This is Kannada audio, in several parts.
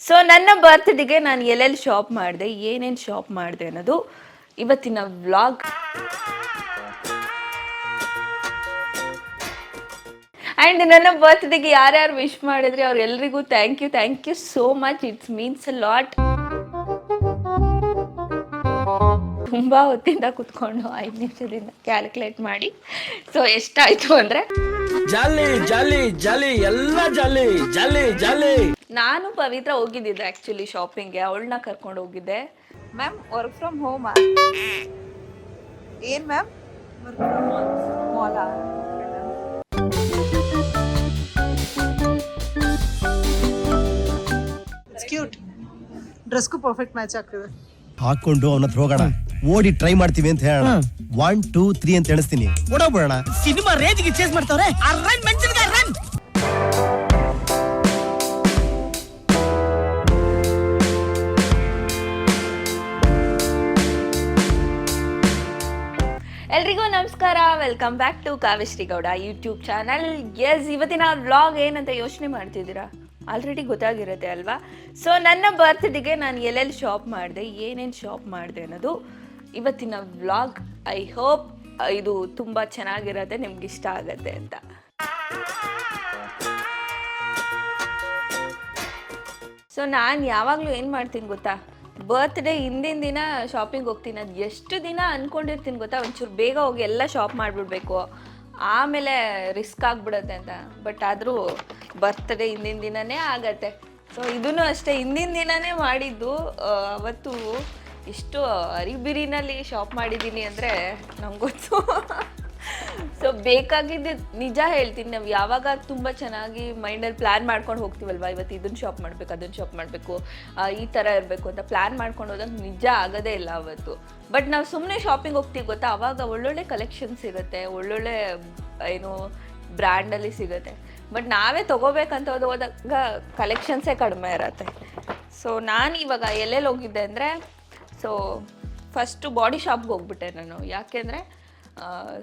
ಸೊ ನನ್ನ ಬರ್ತ್ಡೇಗೆ ನಾನು ಎಲ್ಲೆಲ್ಲಿ ಶಾಪ್ ಮಾಡಿದೆ, ಏನೇನು ಶಾಪ್ ಮಾಡಿದೆ ಅನ್ನೋದು ಇವತ್ತಿನ ವ್ಲಾಗ್. ಆ್ಯಂಡ್ ನನ್ನ ಬರ್ತ್ಡೇಗೆ ಯಾರ್ಯಾರು ವಿಶ್ ಮಾಡಿದ್ರಿ ಅವ್ರೆಲ್ರಿಗೂ thank you so much. It's means a lot. ತುಂಬ ಹೊತ್ತಿಂದ ಕುತ್ಕೊಂಡು 5 ನಿಮಿಷದಿಂದ ಕ್ಯಾಲ್ಕುಲೇಟ್ ಮಾಡಿ ಸೊ ಎಷ್ಟಾಯಿತು ಅಂದರೆ ಜಾಲಿ ಜಾಲಿ ಜಾಲಿ ಎಲ್ಲ ಜಾಲಿ ಜಾಲಿ ಜಾಲಿ. ನಾನು ಪವಿತ್ರ ಹೋಗಿದ್ದಿದ್ದೆ ಆ್ಯಕ್ಚುಲಿ ಶಾಪಿಂಗ್ಗೆ, ಅವಳನ್ನ ಕರ್ಕೊಂಡು ಹೋಗಿದ್ದೆ. ಮ್ಯಾಮ್ ವರ್ಕ್ ಫ್ರಮ್ ಹೋಮಾ? ಏನು ಮ್ಯಾಮ್? ವರ್ಕ್ ಫ್ರಮ್ ಮಾಲಾ? ಕ್ಯೂಟ್. ಡ್ರೆಸ್ಗೂ ಪರ್ಫೆಕ್ಟ್ ಮ್ಯಾಚ್ ಆಗ್ತದೆ. ಹಾಕೊಂಡು ಅವನ ಹತ್ರ ಹೋಗೋಣ, ಓಡಿ ಟ್ರೈ ಮಾಡ್ತೀವಿ ಅಂತ ಹೇಳೋಣ. 1 2 3 ಅಂತ ಎಣಿಸ್ತೀನಿ, ಓಡೋಗ್ಬಿಡೋಣ. ಸಿನಿಮಾ ರೇಂಜ್ಗೆ ಚೇಸ್ ಮಾಡ್ತಾವ್ರೆ. ರನ್ ಮೆನ್ಷನ್ಗೆ ರನ್. ಎಲ್ರಿಗೂ ನಮಸ್ಕಾರ, welcome back to Kavyashree Gowda YouTube channel. Yes, ಇವತ್ತಿನ ವ್ಲಾಗ್ ಏನಂತ ಯೋಚನೆ ಮಾಡ್ತಿದ್ದೀರಾ? ಆಲ್ರೆಡಿ ಗೊತ್ತಾಗಿರುತ್ತೆ ಅಲ್ವಾ? ಸೊ ನನ್ನ ಬರ್ತ್ಡೇಗೆ ನಾನು ಎಲ್ಲೆಲ್ಲಿ ಶಾಪ್ ಮಾಡಿದೆ, ಏನೇನು ಶಾಪ್ ಮಾಡಿದೆ ಅನ್ನೋದು ಇವತ್ತಿನ ವ್ಲಾಗ್. ಐ ಹೋಪ್ ಇದು ತುಂಬ ಚೆನ್ನಾಗಿರುತ್ತೆ, ನಿಮ್ಗೆ ಇಷ್ಟ ಆಗುತ್ತೆ ಅಂತ. ಸೊ ನಾನು ಯಾವಾಗಲೂ ಏನು ಮಾಡ್ತೀನಿ ಗೊತ್ತಾ, ಬರ್ತ್ಡೇ ಹಿಂದಿನ ದಿನ ಶಾಪಿಂಗ್ ಹೋಗ್ತೀನಿ. ಅದು ಎಷ್ಟು ದಿನ ಅಂದ್ಕೊಂಡಿರ್ತೀನಿ ಗೊತ್ತಾ, ಒಂಚೂರು ಬೇಗ ಹೋಗಿ ಎಲ್ಲ ಶಾಪ್ ಮಾಡಿಬಿಡ್ಬೇಕು, ಆಮೇಲೆ ರಿಸ್ಕ್ ಆಗಿಬಿಡುತ್ತೆ ಅಂತ. ಬಟ್ ಆದರೂ ಬರ್ತ್ಡೇ ಹಿಂದಿನ ದಿನವೇ ಆಗತ್ತೆ. ಸೊ ಇದೂ ಅಷ್ಟೇ, ಹಿಂದಿನ ದಿನವೇ ಮಾಡಿದ್ದು. ಅವತ್ತು ಎಷ್ಟು ಅರಿಬಿರಿನಲ್ಲಿ ಶಾಪ್ ಮಾಡಿದ್ದೀನಿ ಅಂದರೆ ನಂಗೆ ಗೊತ್ತು. ಸೊ ಬೇಕಾಗಿದ್ದು ನಿಜ ಹೇಳ್ತೀನಿ, ನಾವು ಯಾವಾಗ ತುಂಬ ಚೆನ್ನಾಗಿ ಮೈಂಡಲ್ಲಿ ಪ್ಲ್ಯಾನ್ ಮಾಡ್ಕೊಂಡು ಹೋಗ್ತೀವಲ್ವ, ಇವತ್ತು ಇದನ್ನು ಶಾಪ್ ಮಾಡಬೇಕು, ಅದನ್ನು ಶಾಪ್ ಮಾಡಬೇಕು, ಈ ಥರ ಇರಬೇಕು ಅಂತ ಪ್ಲ್ಯಾನ್ ಮಾಡ್ಕೊಂಡು ಹೋದಾಗ ನಿಜ ಆಗೋದೇ ಇಲ್ಲ ಅವತ್ತು. ಬಟ್ ನಾವು ಸುಮ್ಮನೆ ಶಾಪಿಂಗ್ ಹೋಗ್ತೀವಿ ಗೊತ್ತಾ, ಆವಾಗ ಒಳ್ಳೊಳ್ಳೆ ಕಲೆಕ್ಷನ್ಸ್ ಇರುತ್ತೆ, ಒಳ್ಳೊಳ್ಳೆ ಏನು ಬ್ರ್ಯಾಂಡಲ್ಲಿ ಸಿಗುತ್ತೆ. ಬಟ್ ನಾವೇ ತೊಗೋಬೇಕಂತ ಹೋದಾಗ ಕಲೆಕ್ಷನ್ಸೇ ಕಡಿಮೆ ಇರುತ್ತೆ. ಸೊ ನಾನು ಇವಾಗ ಎಲ್ಲೆಲ್ಲಿ ಹೋಗಿದ್ದೆ ಅಂದರೆ, ಸೊ ಫಸ್ಟು ಬಾಡಿ ಶಾಪ್ಗೆ ಹೋಗ್ಬಿಟ್ಟೆ ನಾನು. ಯಾಕೆಂದರೆ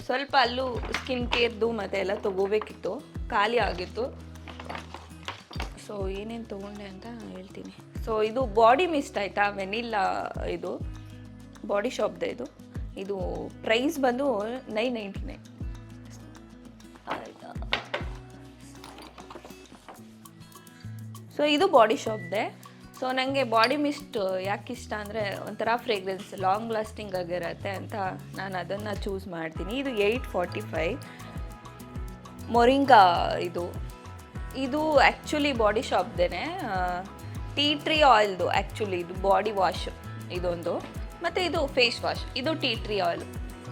ಸ್ವಲ್ಪ ಅಲ್ಲೂ ಸ್ಕಿನ್ ಕೇರ್ದು ಮತ್ತು ಎಲ್ಲ ತೊಗೋಬೇಕಿತ್ತು, ಖಾಲಿ ಆಗಿತ್ತು. ಸೊ ಏನೇನು ತೊಗೊಂಡೆ ಅಂತ ಹೇಳ್ತೀನಿ. ಸೊ ಇದು ಬಾಡಿ ಮಿಸ್ಟ್ ಆಯಿತಾ, ವೆನಿಲ್ಲಾ ಇದು ಬಾಡಿ ಶಾಪ್ದೆ. ಇದು ಪ್ರೈಸ್ ಬಂದು 999 ಆಯಿತಾ. ಸೊ ಇದು ಬಾಡಿ ಶಾಪ್ದೆ. ಸೊ ನನಗೆ ಬಾಡಿ ಮಿಸ್ಟ್ ಯಾಕೆ ಇಷ್ಟ ಅಂದರೆ, ಒಂಥರ ಫ್ರೇಗ್ರೆನ್ಸ್ ಲಾಂಗ್ ಲಾಸ್ಟಿಂಗ್ ಆಗಿರುತ್ತೆ ಅಂತ ನಾನು ಅದನ್ನು ಚೂಸ್ ಮಾಡ್ತೀನಿ. ಇದು 845 ಮೊರಿಂಗಾ. ಇದು ಆ್ಯಕ್ಚುಲಿ ಬಾಡಿ ಶಾಪ್ದೇ. ಟೀ ಟ್ರೀ ಆಯಿಲ್ದು ಆ್ಯಕ್ಚುಲಿ ಇದು ಬಾಡಿ ವಾಶ್ ಇದೊಂದು, ಮತ್ತು ಇದು ಫೇಸ್ ವಾಶ್. ಇದು ಟೀ ಟ್ರೀ ಆಯಿಲ್.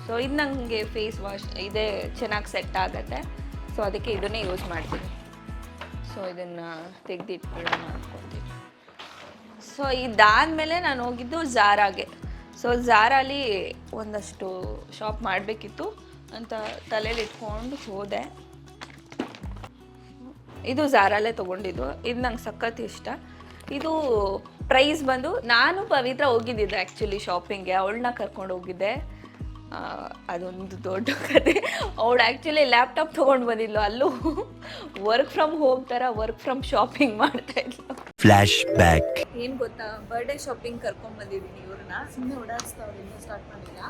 ಸೊ ಇದು ನನಗೆ ಫೇಸ್ ವಾಶ್ ಇದೇ ಚೆನ್ನಾಗಿ ಸೆಟ್ ಆಗುತ್ತೆ. ಸೊ ಅದಕ್ಕೆ ಇದನ್ನೇ ಯೂಸ್ ಮಾಡ್ತೀನಿ. ಸೊ ಇದನ್ನು ತೆಗೆದಿಟ್ಕೊಳ್ಳೋಣ ಅಂದ್ಕೊತೀನಿ. ಸೊ ಇದಾದಮೇಲೆ ನಾನು ಹೋಗಿದ್ದು ಝಾರಾಗೆ. ಸೊ ಝಾರಲ್ಲಿ ಒಂದಷ್ಟು ಶಾಪ್ ಮಾಡಬೇಕಿತ್ತು ಅಂತ ತಲೆಯಲ್ಲಿ ಇಟ್ಕೊಂಡು ಹೋದೆ. ಇದು ಝಾರಲ್ಲೇ ತೊಗೊಂಡಿದ್ದು. ಇದು ನಂಗೆ ಸಖತ್ ಇಷ್ಟ. ಇದು ಪ್ರೈಸ್ ಬಂದು, ನಾನು ಪವಿತ್ರ ಹೋಗಿದ್ದಿದ್ದೆ ಆ್ಯಕ್ಚುಲಿ ಶಾಪಿಂಗ್ಗೆ, ಅವಳನ್ನ ಕರ್ಕೊಂಡು ಹೋಗಿದ್ದೆ. ಅದೊಂದು ದೊಡ್ಡ ಕತೆ. ಅವಳು ಆ್ಯಕ್ಚುಲಿ ಲ್ಯಾಪ್ಟಾಪ್ ತೊಗೊಂಡು ಬಂದಿದ್ಲು, ಅಲ್ಲೂ ವರ್ಕ್ ಫ್ರಮ್ ಹೋಮ್ ಥರ ವರ್ಕ್ ಫ್ರಮ್ ಶಾಪಿಂಗ್ ಮಾಡ್ತಾಯಿದ್ಲು. Flashback. ಏನು ಗೊತ್ತಾ, ಬರ್ಡೇ ಶಾಪಿಂಗ್ ಕರ್ಕೊಂಡು ಬಂದಿದ್ದೀನಿ ಇವ್ರನ್ನ. ಸುಮ್ಮನೆ ಓಡಾಡಿಸ್ತಾವ್ರೆ, ಇನ್ನೂ ಸ್ಟಾರ್ಟ್ ಮಾಡಿಲ್ಲ.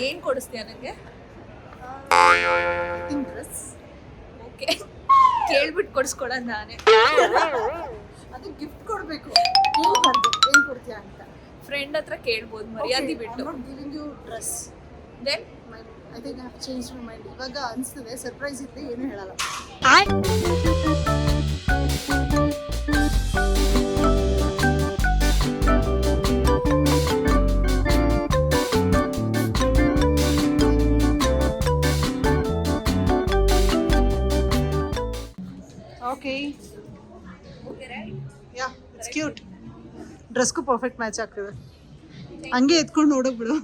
ಏನು ಕೊಡಿಸ್ತೀಯ ನನಗೆ? ಡ್ರೆಸ್. ಓಕೆ, ಕೇಳ್ಬಿಟ್ಟು ಕೊಡಿಸ್ಕೊಡೋದು ನಾನೇ. ಅದು ಗಿಫ್ಟ್ ಕೊಡಬೇಕು, ಕೇಳಬಾರ್ದು ಏನು ಕೊಡ್ತೀಯಾ ಅಂತ. ಫ್ರೆಂಡ್ ಹತ್ರ ಕೇಳ್ಬೋದು, ಮರ್ಯಾದೆ ಬಿಟ್ಟು. Giving you dress. Then I think I have change my mind. ಇವಾಗ ಅನಿಸ್ತದೆ ಸರ್ಪ್ರೈಸ್ ಇದ್ದರೆ ಏನೂ ಹೇಳಲ್ಲ. Okay, yeah it's cute. ಡ್ರೆಸ್ಗೂ ಪರ್ಫೆಕ್ಟ್ ಮ್ಯಾಚ್ ಆಗ್ತದೆ. ಹಂಗೆ ಎತ್ಕೊಂಡು ನೋಡೋಗ್ಬಿಡು.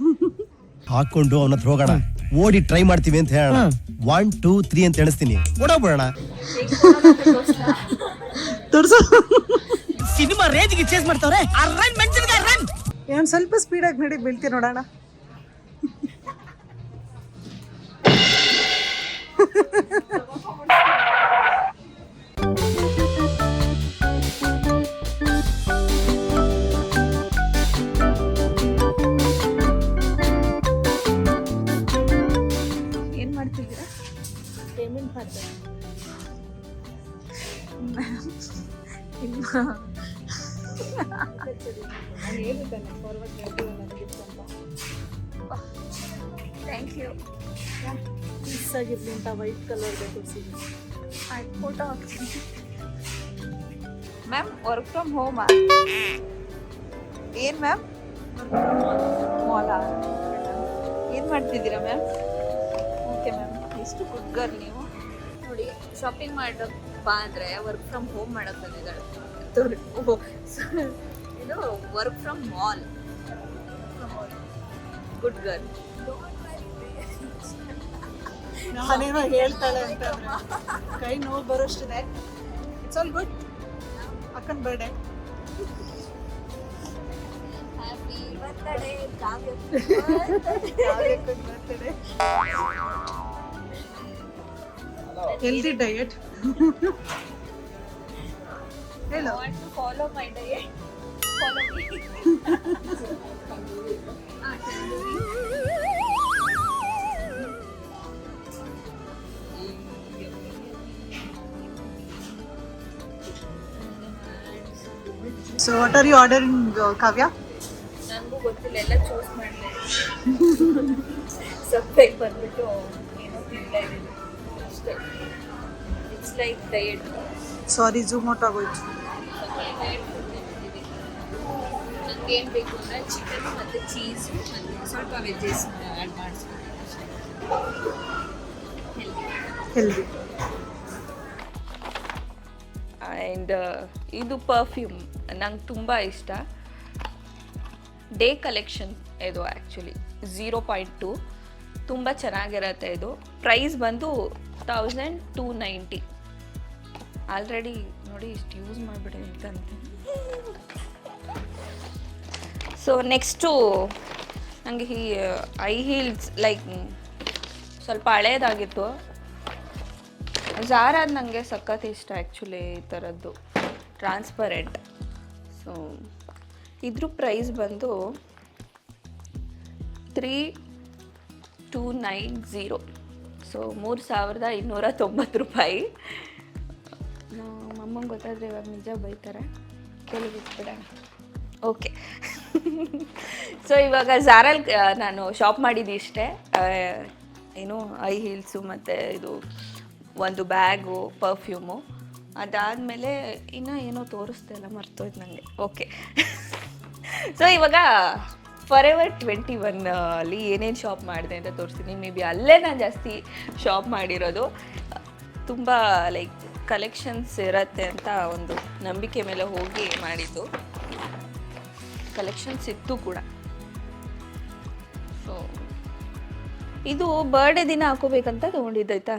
ಹಾಕೊಂಡು ಅವನ ಹತ್ರ ಹೋಗೋಣ, ಓಡಿ ಟ್ರೈ ಮಾಡ್ತೀವಿ ಅಂತ ಹೇಳೋಣ. 1 2 3 ಅಂತ ಎಣಿಸ್ತೀನಿ, ಓಡೋಗ್ಬಿಡೋಣ. ತೋರ್ಸು. ಸಿನಿಮಾ ರೇಂಜ್ಗೆ ಚೇಸ್ ಮಾಡ್ತಾವ್ರೆ. ರನ್ ಮೆನ್ಷನ್ಗೆ ರನ್. ಏನು ಸ್ವಲ್ಪ ಸ್ಪೀಡಾಗಿ ನಡಿ, ಬೀಳ್ತೀವಿ ನೋಡೋಣ. Thank you. ಪೀಸ್ ಆಗಿರ್ಲಿ ಅಂತ ವೈಟ್ ಕಲರ್ ಬೇಕು ಸಿಗುತ್ತೆ. ಆಯ್ತು, ಫೋಟೋ ಹಾಕ್ತೀನಿ. ಮ್ಯಾಮ್ ವರ್ಕ್ ಫ್ರಮ್ ಹೋಮಾ? ಏನು ಮ್ಯಾಮ್? ಮಾಲಾ? ಏನು ಮಾಡ್ತಿದ್ದೀರಾ ಮ್ಯಾಮ್? Okay ma'am. ಎಷ್ಟು ಗುಡ್ ಗರ್ಲ್ ನೀವು. ನೋಡಿ, ಶಾಪಿಂಗ್ ಮಾಡಪ್ಪ ಅಂದರೆ ವರ್ಕ್ ಫ್ರಮ್ ಹೋಮ್ ಮಾಡಕ್ಕೆ ಬಂದಿದ್ದಾಳೆ. ಇದು work from mall. Good girl. ನಾನೇನೋ ಹೇಳ್ತಾಳೆ ಅಂತ ಕೈ ನೋವು ಬರೋಷ್ಟಿದೆ. It's all good. ಅಕ್ಕನ birthday. Happy birthday Kavya. Birthday. Healthy diet. ಹೇಳು. Want to follow my diet? Follow me. So what are you ordering, Kavya? ನನಗೂ ಗೊತ್ತಿಲ್ಲ, ಎಲ್ಲ ಚೂಸ್ ಮಾಡಲಿ. ಸಪ್ಲೈಗೆ ಬಂದ್ಬಿಟ್ಟು ಏನೋ ತಿಂತಾ ಇದ್ದೀನಿ ಅಷ್ಟೇ. It's like diet. Sorry, zoom out ಆಗೋಯ್ತು. ನನಗೆ ಏನು ಬೇಕು ಅಂದರೆ ಚಿಕನ್ ಮತ್ತು ಚೀಸು ಮತ್ತು ಸ್ವಲ್ಪ ವೆಜ್ಜಸ್ ಆ್ಯಡ್ ಮಾಡಿಸ್ಬೇಕು ಅಷ್ಟೇ. ಹೆಲ್ದಿ. ಆ್ಯಂಡ್ ಇದು ಪರ್ಫ್ಯೂಮ್ ನಂಗೆ ತುಂಬ ಇಷ್ಟ. ಡೇ ಕಲೆಕ್ಷನ್ ಇದು ಆ್ಯಕ್ಚುಲಿ 0.2 ತುಂಬ ಚೆನ್ನಾಗಿರತ್ತೆ. ಇದು ಪ್ರೈಸ್ ಬಂದು 1290. ಆಲ್ರೆಡಿ ನೋಡಿ ಇಷ್ಟು ಯೂಸ್ ಮಾಡಿಬಿಡಿ ಅಂತಂತೆ. ಸೊ ನೆಕ್ಸ್ಟು ನನಗೆ ಈ ಐ ಹೀಲ್ಸ್ ಲೈಕ್ ಸ್ವಲ್ಪ ಹಳೇದಾಗಿತ್ತು. ಝಾರಾದ ನನಗೆ ಸಖತ್ ಇಷ್ಟ ಆ್ಯಕ್ಚುಲಿ, ಈ ಥರದ್ದು ಟ್ರಾನ್ಸ್ಪರೆಂಟ್. ಸೊ ಇದ್ರ ಪ್ರೈಸ್ ಬಂದು 3290. ಸೊ 3290 ರೂಪಾಯಿ. ನಮ್ಮಮ್ಮಂಗೆ ಗೊತ್ತಾದರೆ ಇವಾಗ ನಿಜ ಬೈತಾರೆ, ಕೇಳಿಬಿಟ್ಬಿಡೋಣ. ಓಕೆ. ಸೊ ಇವಾಗ ಝಾರಲ್ಲಿ ನಾನು ಶಾಪ್ ಮಾಡಿದ್ದು ಇಷ್ಟೇ. ಏನು ಐ ಹೀಲ್ಸು ಮತ್ತು ಇದು ಒಂದು ಬ್ಯಾಗು, ಪರ್ಫ್ಯೂಮು. ಅದಾದಮೇಲೆ ಇನ್ನೂ ಏನೋ ತೋರಿಸ್ದೆ ಅಲ್ಲ, ಮರ್ತೋಯ್ತು ನನಗೆ. ಓಕೆ. ಸೊ ಇವಾಗ ಫಾರೆವರ್ 21 ಅಲ್ಲಿ ಏನೇನು ಶಾಪ್ ಮಾಡಿದೆ ಅಂತ ತೋರಿಸ್ತೀನಿ. ಮೇ ಬಿ ಅಲ್ಲೇ ನಾನು ಜಾಸ್ತಿ ಶಾಪ್ ಮಾಡಿರೋದು. ತುಂಬ ಲೈಕ್ ಕಲೆಕ್ಷನ್ಸ್ ಇರತ್ತೆ ಅಂತ ಒಂದು ನಂಬಿಕೆ ಮೇಲೆ ಹೋಗಿ ಮಾಡಿದ್ದು. ಕಲೆಕ್ಷನ್ಸ್ ಇತ್ತು ಕೂಡ. ಸೊ ಇದು ಬರ್ಡೇ ದಿನ ಹಾಕೋಬೇಕಂತ ತೊಗೊಂಡಿದ್ದಾಯ್ತಾ.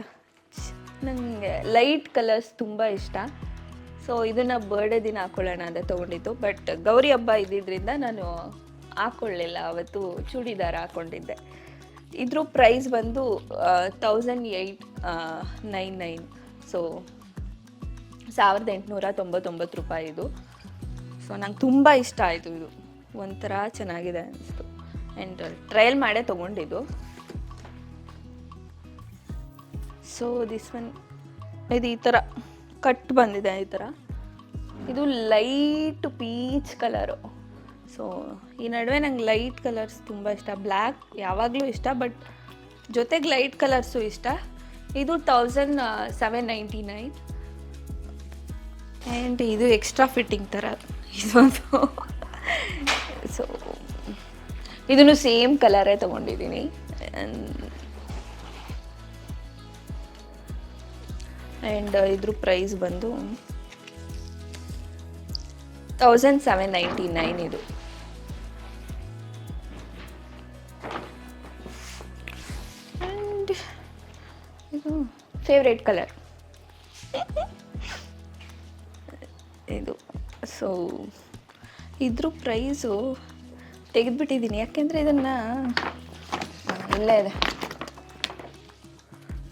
ನನಗೆ ಲೈಟ್ ಕಲರ್ಸ್ ತುಂಬ ಇಷ್ಟ. ಸೊ ಇದನ್ನು ಬರ್ಡೇ ದಿನ ಹಾಕ್ಕೊಳ್ಳೋಣ ಅಂತ ತೊಗೊಂಡಿದ್ದು. ಬಟ್ ಗೌರಿ ಹಬ್ಬ ಇದ್ದಿದ್ದರಿಂದ ನಾನು ಹಾಕ್ಕೊಳ್ಳಿಲ್ಲ. ಅವತ್ತು ಚೂಡಿದಾರ ಹಾಕ್ಕೊಂಡಿದ್ದೆ. ಇದ್ರ ಪ್ರೈಸ್ ಬಂದು 1899. ಸೊ 1899 ರೂಪಾಯಿ ಇದು. ಸೊ ನಂಗೆ ತುಂಬ ಇಷ್ಟ ಆಯಿತು. ಇದು ಒಂಥರ ಚೆನ್ನಾಗಿದೆ ಅನಿಸ್ತು. ಆ್ಯಂಡ್ ಟ್ರಯಲ್ ಮಾಡೇ ತೊಗೊಂಡಿದ್ದು. ಸೊ ದಿಸ್ ಒನ್ ಇದು ಈ ಥರ ಕಟ್ ಬಂದಿದೆ. ಈ ಥರ ಇದು ಲೈಟ್ ಪೀಚ್ ಕಲರು. ಸೊ ಈ ನಡುವೆ ನಂಗೆ ಲೈಟ್ ಕಲರ್ಸ್ ತುಂಬ ಇಷ್ಟ. ಬ್ಲ್ಯಾಕ್ ಯಾವಾಗಲೂ ಇಷ್ಟ, ಬಟ್ ಜೊತೆಗೆ ಲೈಟ್ ಕಲರ್ಸು ಇಷ್ಟ. ಇದು 1799. ಆ್ಯಂಡ್ ಇದು ಎಕ್ಸ್ಟ್ರಾ ಫಿಟ್ಟಿಂಗ್ ಥರ ಇದೊಂದು. ಸೊ ಇದನ್ನು ಸೇಮ್ ಕಲರೇ ತೊಗೊಂಡಿದ್ದೀನಿ. ಆ್ಯಂಡ್ ಇದ್ರ ಪ್ರೈಸ್ ಬಂದು 1799 ಇದು. ಆ್ಯಂಡ್ ಇದು ಫೇವ್ರೇಟ್ ಕಲರ್ ಇದು. ಸೊ ಇದ್ರ ಪ್ರೈಸು ತೆಗೆದುಬಿಟ್ಟಿದ್ದೀನಿ, ಯಾಕೆಂದರೆ ಇದನ್ನು ಇಲ್ಲೇ ಇದೆ.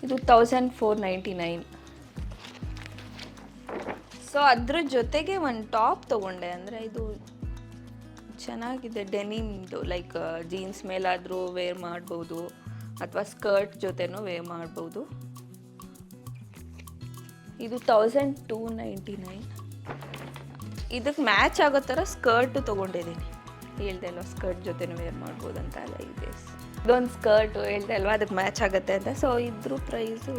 ಇದು 1499. ಸೊ ಅದ್ರ ಜೊತೆಗೆ ಒಂದು ಟಾಪ್ ತೊಗೊಂಡೆ. ಅಂದರೆ ಇದು ಚೆನ್ನಾಗಿದೆ, ಡೆನಿಮ್ದು. ಲೈಕ್ ಜೀನ್ಸ್ ಮೇಲಾದರೂ ವೇರ್ ಮಾಡ್ಬೋದು, ಅಥವಾ ಸ್ಕರ್ಟ್ ಜೊತೆನೂ ವೇರ್ ಮಾಡ್ಬೋದು. ಇದು 1299. ಇದಕ್ಕೆ ಮ್ಯಾಚ್ ಆಗೋ ಥರ ಸ್ಕರ್ಟು ತೊಗೊಂಡಿದ್ದೀನಿ. ಹೇಳ್ದೆ ಅಲ್ವಾ ಸ್ಕರ್ಟ್ ಜೊತೆನೂ ವೇರ್ ಮಾಡ್ಬೋದಂತ. ಅಲ್ಲ ಇದೆ ಇದೊಂದು ಸ್ಕರ್ಟು ಹೇಳ್ದೆ ಅಲ್ವಾ ಅದಕ್ಕೆ ಮ್ಯಾಚ್ ಆಗುತ್ತೆ ಅಂತ. ಸೊ ಇದ್ರ ಪ್ರೈಸು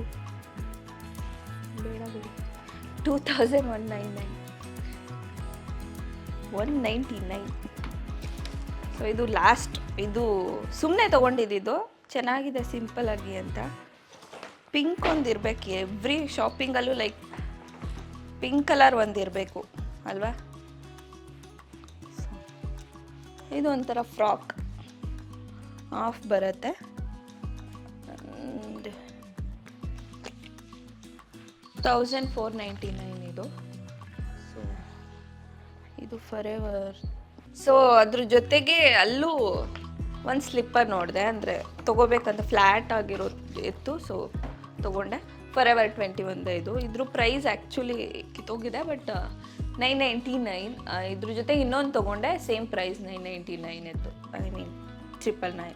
ಬೇಡ ಬಿಡಿ 2199. 199. ಸೊ ಇದು ಲಾಸ್ಟ್. ಇದು ಸುಮ್ಮನೆ ತೊಗೊಂಡಿದ್ದು, ಚೆನ್ನಾಗಿದೆ ಸಿಂಪಲ್ ಆಗಿ ಅಂತ. ಪಿಂಕ್ ಒಂದು ಇರಬೇಕು ಎವ್ರಿ ಶಾಪಿಂಗಲ್ಲೂ, ಲೈಕ್ ಪಿಂಕ್ ಕಲರ್ ಒಂದು ಇರಬೇಕು ಅಲ್ವಾ. ಇದು ಒಂಥರ ಫ್ರಾಕ್ ಆಫ್ ಬರುತ್ತೆ. 1499 ಇದು. ಸೊ ಇದು ಫಾರೆವರ್. ಸೊ ಅದ್ರ ಜೊತೆಗೆ ಅಲ್ಲೂ ಒಂದು ಸ್ಲಿಪ್ಪರ್ ನೋಡಿದೆ, ಅಂದರೆ ತೊಗೋಬೇಕಂತ ಫ್ಲ್ಯಾಟ್ ಆಗಿರೋ ಇತ್ತು. ಸೊ ತೊಗೊಂಡೆ. ಫಾರೆವರ್ 21 ಇದು. ಇದ್ರ ಪ್ರೈಸ್ ಆ್ಯಕ್ಚುಲಿ ಕಿತ್ತೋಗಿದೆ, ಬಟ್ 999. ಇದ್ರ ಜೊತೆ ಇನ್ನೊಂದು ತೊಗೊಂಡೆ, ಸೇಮ್ ಪ್ರೈಸ್ 999 ಇತ್ತು. I mean 999.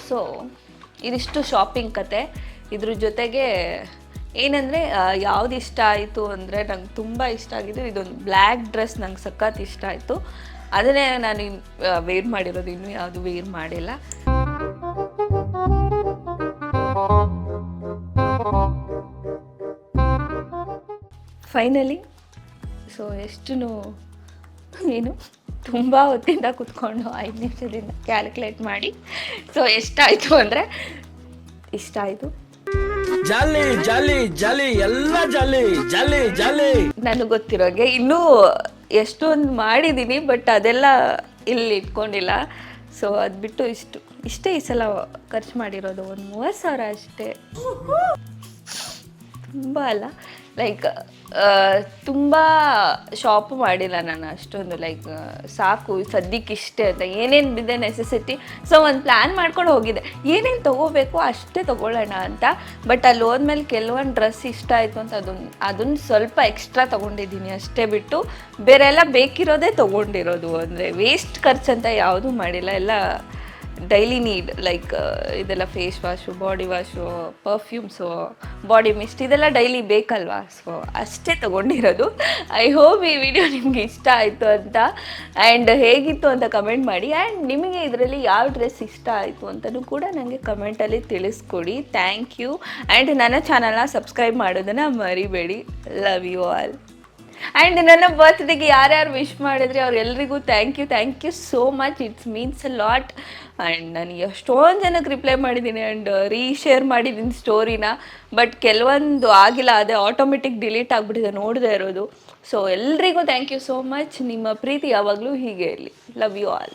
ಸೊ ಇದಿಷ್ಟು ಶಾಪಿಂಗ್ ಕತೆ. ಇದ್ರ ಜೊತೆಗೆ ಏನಂದರೆ ಯಾವ್ದು ಇಷ್ಟ ಆಯಿತು ಅಂದರೆ, ನಂಗೆ ತುಂಬ ಇಷ್ಟ ಆಗಿದ್ದು ಇದೊಂದು ಬ್ಲ್ಯಾಕ್ ಡ್ರೆಸ್. ನಂಗೆ ಸಖತ್ ಇಷ್ಟ ಆಯಿತು. ಅದನ್ನೇ ನಾನು ವೇರ್ ಮಾಡಿರೋದು, ಇನ್ನೂ ಯಾವುದು ವೇರ್ ಮಾಡಿಲ್ಲ. ಫೈನಲಿ ಸೊ ಏನು ತುಂಬ ಹೊತ್ತಿಂದ ಕೂತ್ಕೊಂಡು 5 ನಿಮಿಷದಿಂದ ಕ್ಯಾಲ್ಕುಲೇಟ್ ಮಾಡಿ ಸೊ ಎಷ್ಟಾಯಿತು ಅಂದರೆ ಇಷ್ಟ ಆಯಿತು. ಜಾಲಿ ಜಾಲಿ ಜಾಲಿ ಎಲ್ಲ ಜಾಲಿ ಜಾಲಿ ಜಾಲಿ. ನನಗೆ ಗೊತ್ತಿರೋಗೆ ಇನ್ನೂ ಎಷ್ಟೊಂದು ಮಾಡಿದ್ದೀನಿ, ಬಟ್ ಅದೆಲ್ಲ ಇಲ್ಲಿ ಇಟ್ಕೊಂಡಿಲ್ಲ. ಸೊ ಅದು ಬಿಟ್ಟು ಇಷ್ಟೇ ಈ ಸಲ ಖರ್ಚು ಮಾಡಿರೋದು. ಒಂದು 30,000 ಅಷ್ಟೇ. ತುಂಬ ಅಲ್ಲ, ಲೈಕ್ ತುಂಬ ಶಾಪ್ ಮಾಡಿಲ್ಲ ನಾನು ಅಷ್ಟೊಂದು. ಲೈಕ್ ಸಾಕು ಸದ್ಯಕ್ಕೆ ಇಷ್ಟೇ ಅಂತ ಏನೇನು ಬಿದ್ದೆ ನೆಸೆಸಿಟಿ. ಸೊ ಒಂದು ಪ್ಲ್ಯಾನ್ ಮಾಡ್ಕೊಂಡು ಹೋಗಿದ್ದೆ, ಏನೇನು ತೊಗೋಬೇಕು ಅಷ್ಟೇ ತೊಗೊಳ್ಳೋಣ ಅಂತ. ಬಟ್ ಅಲ್ಲಿ ಹೋದ್ಮೇಲೆ ಕೆಲವೊಂದು ಡ್ರೆಸ್ ಇಷ್ಟ ಆಯಿತು ಅಂತ ಅದನ್ನು ಸ್ವಲ್ಪ ಎಕ್ಸ್ಟ್ರಾ ತೊಗೊಂಡಿದ್ದೀನಿ ಅಷ್ಟೇ. ಬಿಟ್ಟು ಬೇರೆ ಎಲ್ಲ ಬೇಕಿರೋದೇ ತೊಗೊಂಡಿರೋದು. ಅಂದರೆ ವೇಸ್ಟ್ ಖರ್ಚಂತ ಯಾವುದೂ ಮಾಡಿಲ್ಲ. ಎಲ್ಲ ಡೈಲಿ ನೀಡ್, ಲೈಕ್ ಇದೆಲ್ಲ face wash, body wash, perfumes, body mist, ಇದೆಲ್ಲ ಡೈಲಿ ಬೇಕಲ್ವಾ. ಸೊ ಅಷ್ಟೇ ತೊಗೊಂಡಿರೋದು. ಐ ಹೋಪ್ ಈ ವಿಡಿಯೋ ನಿಮಗೆ ಇಷ್ಟ ಆಯಿತು ಅಂತ, ಆ್ಯಂಡ್ ಹೇಗಿತ್ತು ಅಂತ ಕಮೆಂಟ್ ಮಾಡಿ. ಆ್ಯಂಡ್ ನಿಮಗೆ ಇದರಲ್ಲಿ ಯಾವ ಡ್ರೆಸ್ ಇಷ್ಟ ಆಯಿತು ಅಂತಲೂ ಕೂಡ ನನಗೆ ಕಮೆಂಟಲ್ಲಿ ತಿಳಿಸ್ಕೊಡಿ. Thank you. ಆ್ಯಂಡ್ ನನ್ನ ಚಾನಲ್ನ ಸಬ್ಸ್ಕ್ರೈಬ್ ಮಾಡೋದನ್ನು ಮರಿಬೇಡಿ. Love you all. ಆ್ಯಂಡ್ ನನ್ನ ಬರ್ತ್ಡೇಗೆ ಯಾರ್ಯಾರು ವಿಶ್ ಮಾಡಿದ್ರಿ ಅವ್ರೆಲ್ರಿಗೂ thank you so much. It's means a lot. And ನಾನು ಎಷ್ಟೊಂದು ಜನಕ್ಕೆ ರಿಪ್ಲೈ ಮಾಡಿದ್ದೀನಿ ಆ್ಯಂಡ್ ರೀಶೇರ್ ಮಾಡಿದ್ದೀನಿ ಸ್ಟೋರಿನ. ಬಟ್ ಕೆಲವೊಂದು ಆಗಿಲ್ಲ, ಅದೇ ಆಟೋಮೆಟಿಕ್ ಡಿಲೀಟ್ ಆಗಿಬಿಟ್ಟಿದೆ ನೋಡದೇ ಇರೋದು. ಸೊ ಎಲ್ರಿಗೂ ಥ್ಯಾಂಕ್ ಯು ಸೋ ಮಚ್. ನಿಮ್ಮ ಪ್ರೀತಿ ಯಾವಾಗಲೂ ಹೀಗೆ ಇರಲಿ. Love you all.